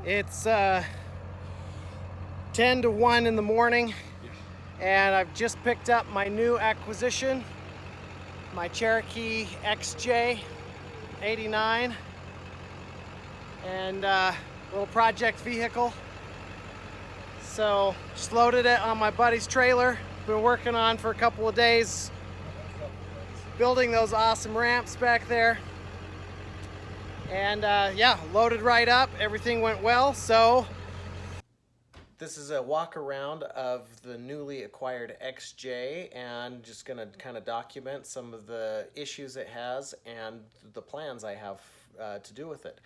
It's 10 to 1 in the morning, and I've just picked up my new acquisition, my Cherokee XJ 89, and little project vehicle. So just loaded it on my buddy's trailer. Been working on for a couple of days, building those awesome ramps back there. And yeah, loaded right up. Everything went well. So this is a walk around of the newly acquired XJ, and just gonna kind of document some of the issues it has and the plans I have to do with it.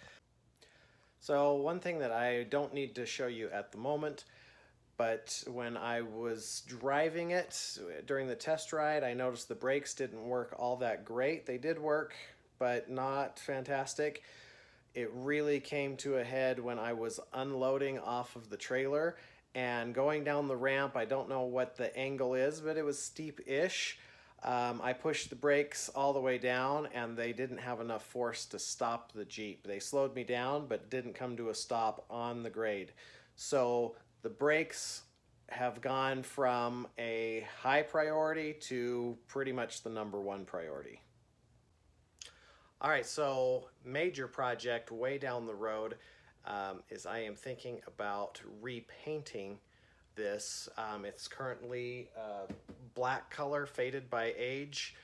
So one thing that I don't need to show you at the moment, but when I was driving it during the test ride, I noticed the brakes didn't work all that great. They did work, but not fantastic. It really came to a head when I was unloading off of the trailer and going down the ramp. I don't know what the angle is, but it was steep-ish. I pushed the brakes all the way down, and they didn't have enough force to stop the Jeep. They slowed me down, but didn't come to a stop on the grade. So the brakes have gone from a high priority to pretty much the #1 priority. All right, so major project way down the road is I am thinking about repainting this. It's currently black color, faded by age,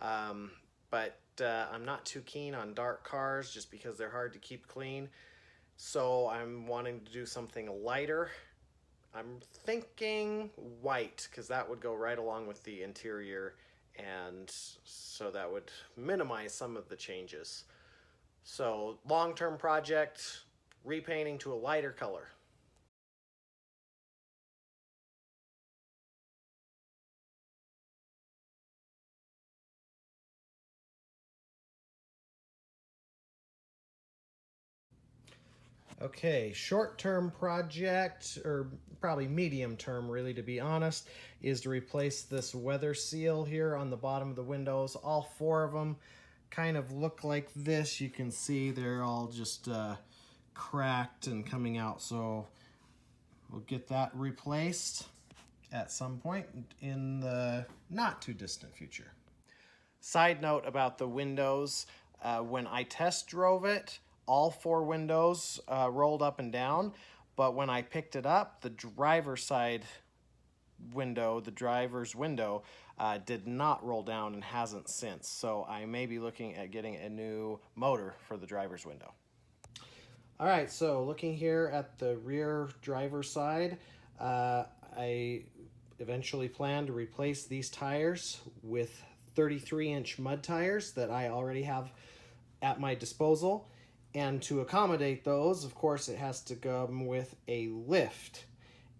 but I'm not too keen on dark cars just because they're hard to keep clean. So I'm wanting to do something lighter. I'm thinking white, because that would go right along with the interior, and so that would minimize some of the changes. So long-term project, repainting to a lighter color. Okay, short-term project, or probably medium-term really to be honest, is to replace this weather seal here on the bottom of the windows. All four of them kind of look like this. You can see they're all just cracked and coming out, so we'll get that replaced at some point in the not too distant future. Side note about the windows, when I test drove it, all four windows rolled up and down, but when I picked it up, the driver's side window, the driver's window, did not roll down and hasn't since. So I may be looking at getting a new motor for the driver's window. All right, so looking here at the rear driver's side, I eventually plan to replace these tires with 33-inch mud tires that I already have at my disposal. And to accommodate those, of course, it has to come with a lift.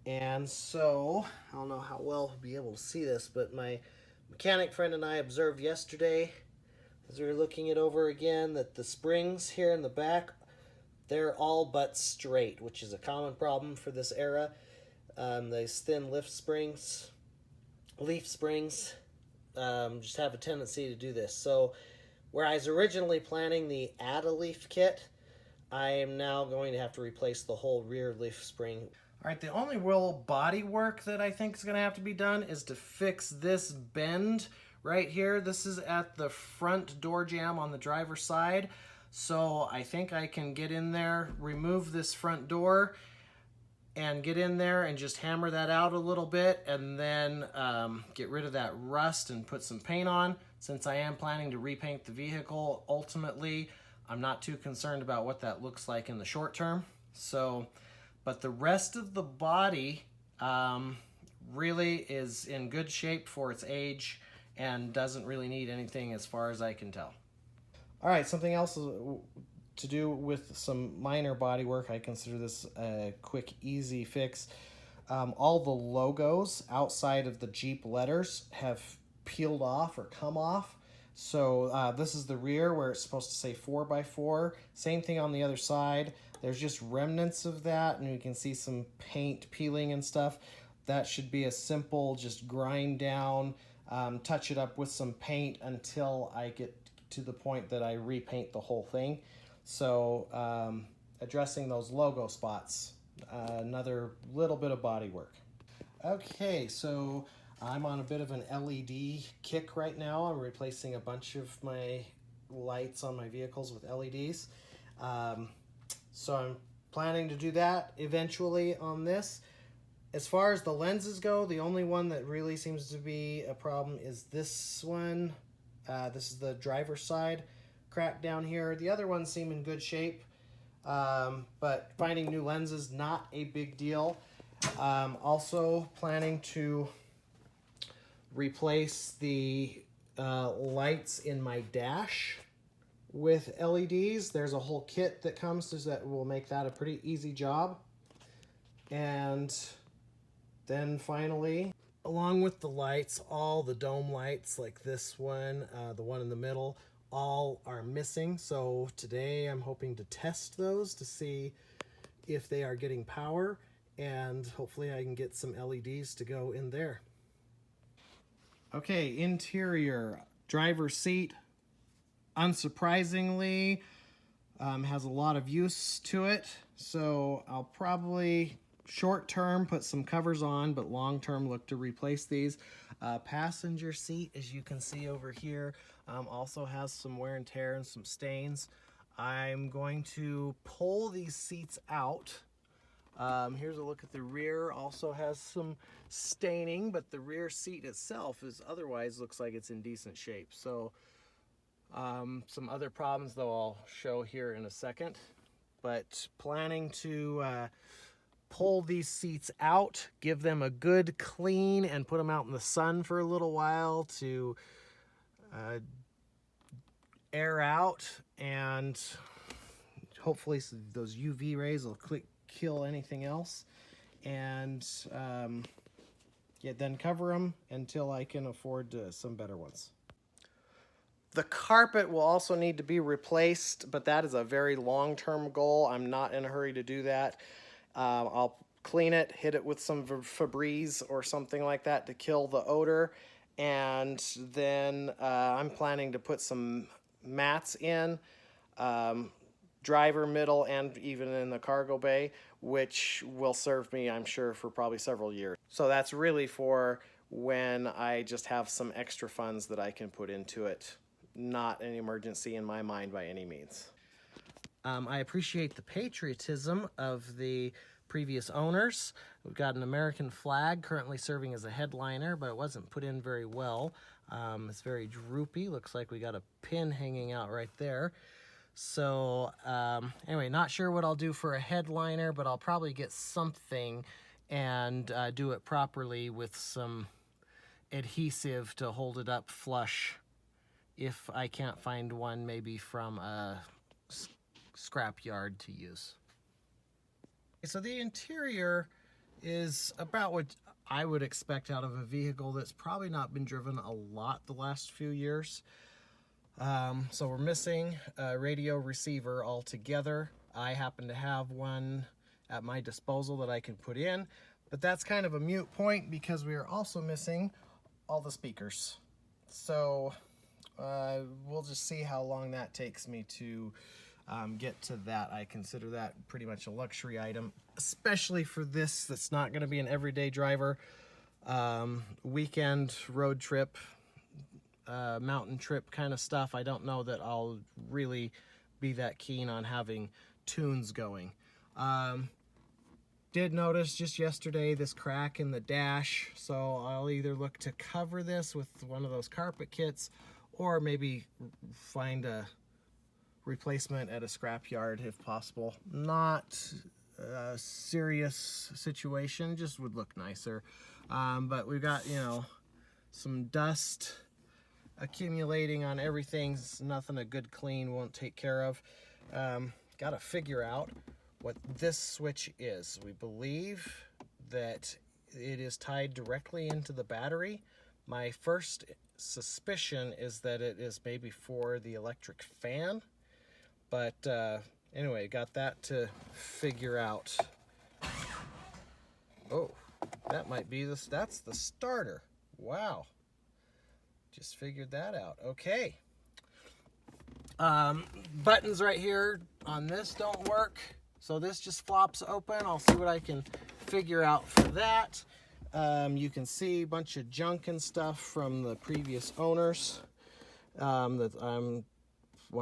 And so, I don't know how well we'll be able to see this, but my mechanic friend and I observed yesterday, as we were looking it over again, that the springs here in the back, they're all but straight, which is a common problem for this era. These thin leaf springs, just have a tendency to do this. So where I was originally planning the add-a-leaf kit, I am now going to have to replace the whole rear leaf spring. All right, the only real body work that I think is going to have to be done is to fix this bend right here. This is at the front door jamb on the driver's side. So I think I can get in there, remove this front door, and get in there and just hammer that out a little bit, and then get rid of that rust and put some paint on. Since I am planning to repaint the vehicle, ultimately, I'm not too concerned about what that looks like in the short term. So, but the rest of the body really is in good shape for its age and doesn't really need anything as far as I can tell. All right, something else to do with some minor body work. I consider this a quick, easy fix. All the logos outside of the Jeep letters have peeled off or come off. So this is the rear where it's supposed to say 4x4. Same thing on the other side. There's just remnants of that, and you can see some paint peeling and stuff. That should be a simple, just grind down, touch it up with some paint until I get to the point that I repaint the whole thing. So addressing those logo spots. Another little bit of body work. Okay, so I'm on a bit of an LED kick right now. I'm replacing a bunch of my lights on my vehicles with LEDs. So I'm planning to do that eventually on this. As far as the lenses go, the only one that really seems to be a problem is this one. This is the driver's side crack down here. The other ones seem in good shape, but finding new lenses, not a big deal. Also planning to replace the lights in my dash with LEDs. There's a whole kit that comes that will make that a pretty easy job. And then finally, along with the lights, all the dome lights like this one, the one in the middle, all are missing. So today I'm hoping to test those to see if they are getting power, and hopefully I can get some LEDs to go in there. Okay, interior, driver's seat, unsurprisingly, has a lot of use to it. So I'll probably short term put some covers on, but long term look to replace these. Passenger seat, as you can see over here, also has some wear and tear and some stains. I'm going to pull these seats out. Here's a look at the rear. Also has some staining, but the rear seat itself is otherwise looks like it's in decent shape. So some other problems though I'll show here in a second, but planning to pull these seats out, give them a good clean, and put them out in the sun for a little while to air out, and hopefully those UV rays will kill anything else, and yeah, then cover them until I can afford some better ones. The carpet will also need to be replaced, but that is a very long-term goal. I'm not in a hurry to do that. I'll clean it, hit it with some Febreze or something like that to kill the odor, and then I'm planning to put some mats in, driver, middle, and even in the cargo bay, which will serve me, I'm sure, for probably several years. So that's really for when I just have some extra funds that I can put into it. Not an emergency in my mind by any means. I appreciate the patriotism of the previous owners. We've got an American flag currently serving as a headliner, but it wasn't put in very well. It's very droopy. Looks like we got a pin hanging out right there. So anyway, not sure what I'll do for a headliner, but I'll probably get something and do it properly with some adhesive to hold it up flush if I can't find one maybe from a scrap yard to use. So the interior is about what I would expect out of a vehicle that's probably not been driven a lot the last few years. So we're missing a radio receiver altogether. I happen to have one at my disposal that I can put in, but that's kind of a moot point because we are also missing all the speakers. So we'll just see how long that takes me to get to that. I consider that pretty much a luxury item, especially for this that's not going to be an everyday driver. Weekend road trip, mountain trip kind of stuff. I don't know that I'll really be that keen on having tunes going. Did notice just yesterday this crack in the dash, so I'll either look to cover this with one of those carpet kits or maybe find a replacement at a scrapyard if possible. Not a serious situation, just would look nicer. But we've got, you know, some dust accumulating on everything. Nothing a good clean won't take care of. Got to figure out what this switch is. We believe that it is tied directly into the battery. My first suspicion is that it is maybe for the electric fan, but anyway, got that to figure out. Oh, that might be this. That's the starter. Wow, just figured that out. Okay. Buttons right here on this don't work. So this just flops open. I'll see what I can figure out for that. You can see a bunch of junk and stuff from the previous owners. One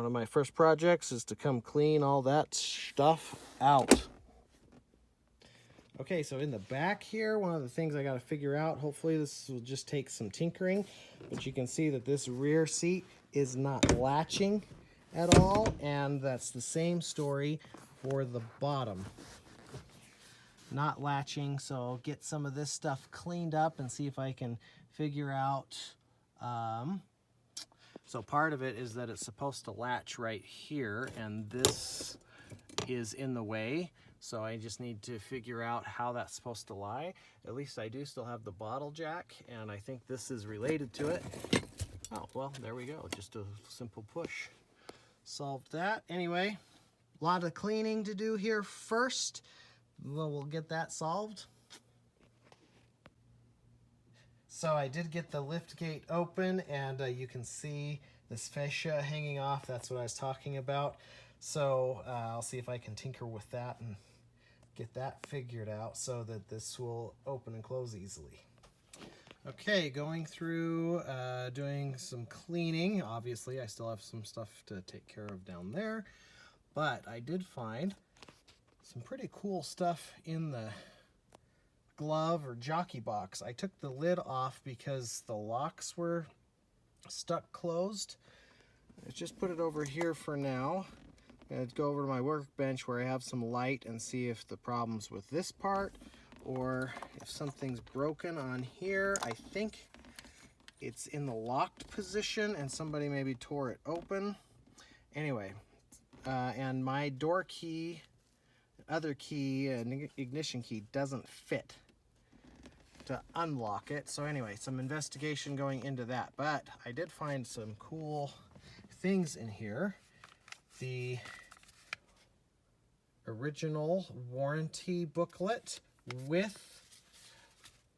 of my first projects is to come clean all that stuff out. Okay, so in the back here, one of the things I got to figure out, hopefully this will just take some tinkering, but you can see that this rear seat is not latching at all, and that's the same story for the bottom. Not latching, so I'll get some of this stuff cleaned up and see if I can figure out. So part of it is that it's supposed to latch right here, and this is in the way. So I just need to figure out how that's supposed to lie. At least I do still have the bottle jack, and I think this is related to it. Oh, well, there we go. Just a simple push. Solved that. Anyway, a lot of cleaning to do here first. We'll get that solved. So I did get the lift gate open, and you can see this fascia hanging off. That's what I was talking about. So I'll see if I can tinker with that and get that figured out so that this will open and close easily. Okay, going through doing some cleaning. Obviously, I still have some stuff to take care of down there, but I did find some pretty cool stuff in the glove or jockey box. I took the lid off because the locks were stuck closed. I just put it over here for now. I'm going to go over to my workbench where I have some light and see if the problem's with this part or if something's broken on here. I think it's in the locked position and somebody maybe tore it open. Anyway, and my door key, other key, and ignition key doesn't fit to unlock it. So anyway, some investigation going into that. But I did find some cool things in here. The original warranty booklet with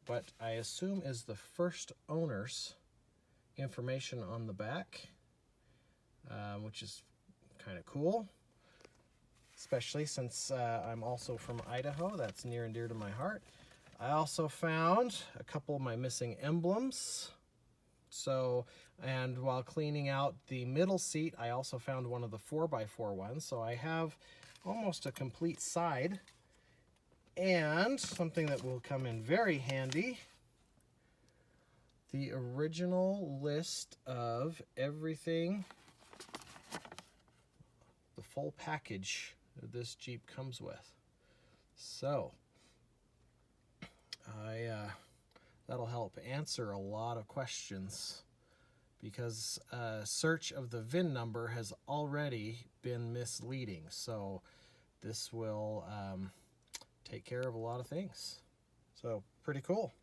what I assume is the first owner's information on the back, which is kind of cool, especially since I'm also from Idaho. That's near and dear to my heart. I also found a couple of my missing emblems. So, and while cleaning out the middle seat, I also found one of the 4x4 ones. So I have almost a complete side, and something that will come in very handy, the original list of everything, the full package that this Jeep comes with. So that'll help answer a lot of questions, because search of the VIN number has already been misleading. So this will take care of a lot of things. So pretty cool.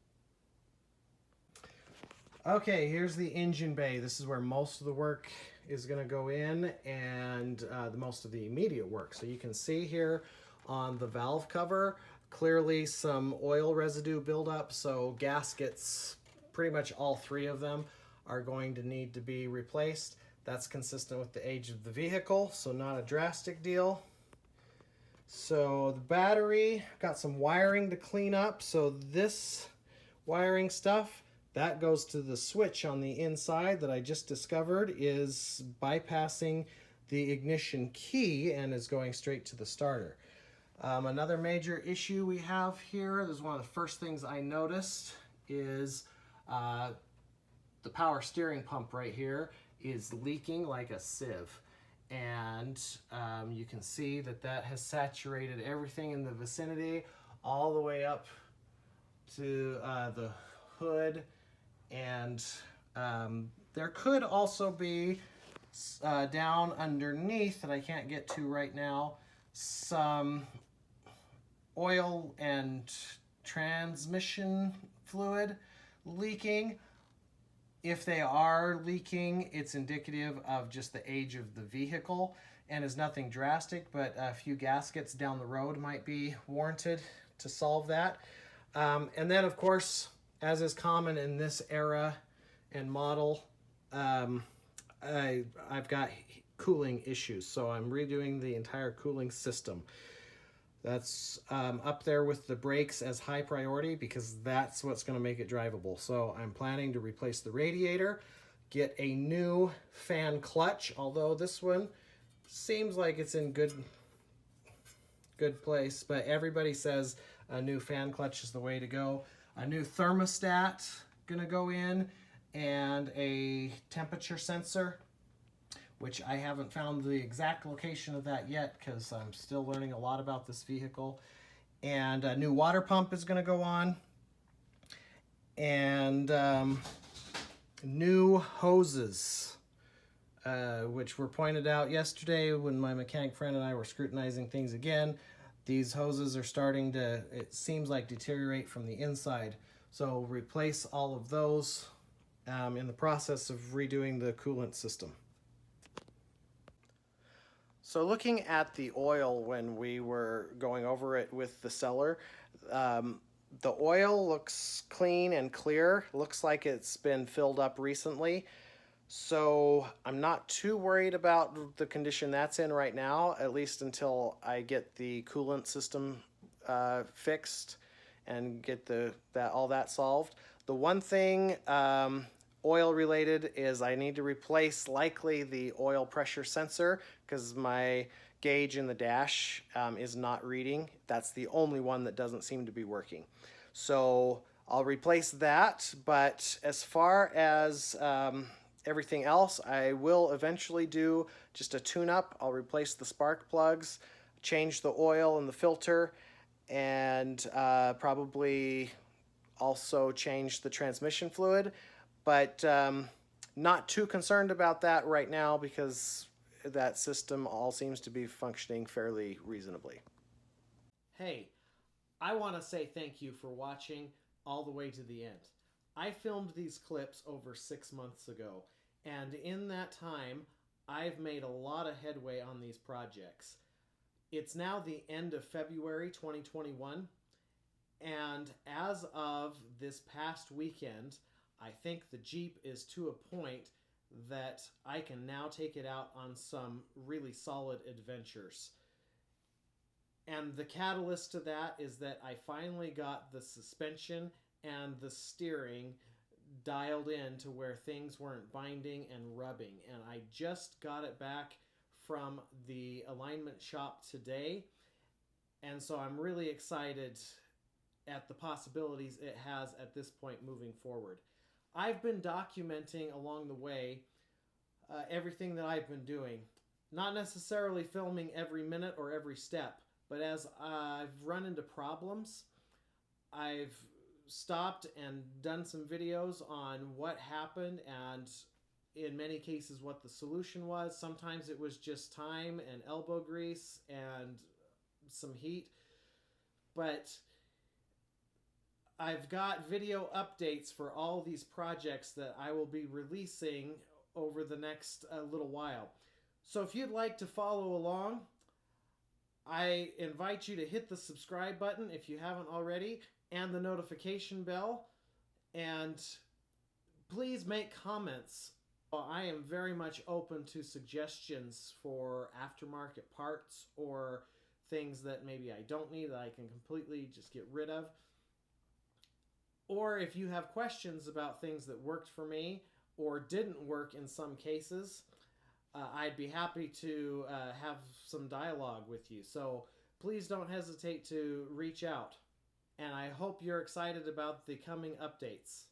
Okay, here's the engine bay. This is where most of the work is going to go in, and the most of the immediate work. So you can see here on the valve cover, clearly some oil residue buildup. So gaskets, pretty much all three of them, are going to need to be replaced. That's consistent with the age of the vehicle, so not a drastic deal. So the battery, got some wiring to clean up. So this wiring stuff, that goes to the switch on the inside that I just discovered is bypassing the ignition key and is going straight to the starter. Another major issue we have here, this is one of the first things I noticed, is the power steering pump right here is leaking like a sieve. And you can see that that has saturated everything in the vicinity all the way up to the hood. And there could also be down underneath, that I can't get to right now, some oil and transmission fluid leaking. If they are leaking, it's indicative of just the age of the vehicle and is nothing drastic, but a few gaskets down the road might be warranted to solve that. And then, of course, as is common in this era and model, I've got cooling issues, so I'm redoing the entire cooling system. That's up there with the brakes as high priority because that's what's going to make it drivable. So I'm planning to replace the radiator, get a new fan clutch, although this one seems like it's in good place, but everybody says a new fan clutch is the way to go. A new thermostat gonna go in, and a temperature sensor, which I haven't found the exact location of that yet because I'm still learning a lot about this vehicle. And a new water pump is gonna go on, and new hoses, which were pointed out yesterday when my mechanic friend and I were scrutinizing things again. These hoses are starting to, it seems like, deteriorate from the inside. So replace all of those in the process of redoing the coolant system. So looking at the oil when we were going over it with the seller, the oil looks clean and clear. Looks like it's been filled up recently. So I'm not too worried about the condition that's in right now, at least until I get the coolant system fixed and get all that solved. The one thing oil related is I need to replace likely the oil pressure sensor because my gauge in the dash is not reading. That's the only one that doesn't seem to be working. So I'll replace that, but as far as everything else, I will eventually do just a tune-up. I'll replace the spark plugs, change the oil in the filter, and probably also change the transmission fluid. But not too concerned about that right now because that system all seems to be functioning fairly reasonably. Hey, I want to say thank you for watching all the way to the end. I filmed these clips over 6 months ago, and in that time, I've made a lot of headway on these projects. It's now the end of February 2021, and as of this past weekend, I think the Jeep is to a point that I can now take it out on some really solid adventures. And the catalyst to that is that I finally got the suspension and the steering dialed in to where things weren't binding and rubbing. And I just got it back from the alignment shop today. And so I'm really excited at the possibilities it has at this point moving forward. I've been documenting along the way everything that I've been doing. Not necessarily filming every minute or every step, but as I've run into problems, I've stopped and done some videos on what happened and in many cases what the solution was. Sometimes it was just time and elbow grease and some heat. But I've got video updates for all these projects that I will be releasing over the next little while. So if you'd like to follow along, I invite you to hit the subscribe button if you haven't already, and the notification bell, and please make comments. I am very much open to suggestions for aftermarket parts or things that maybe I don't need that I can completely just get rid of. Or if you have questions about things that worked for me or didn't work in some cases, I'd be happy to have some dialogue with you. So please don't hesitate to reach out. And I hope you're excited about the coming updates.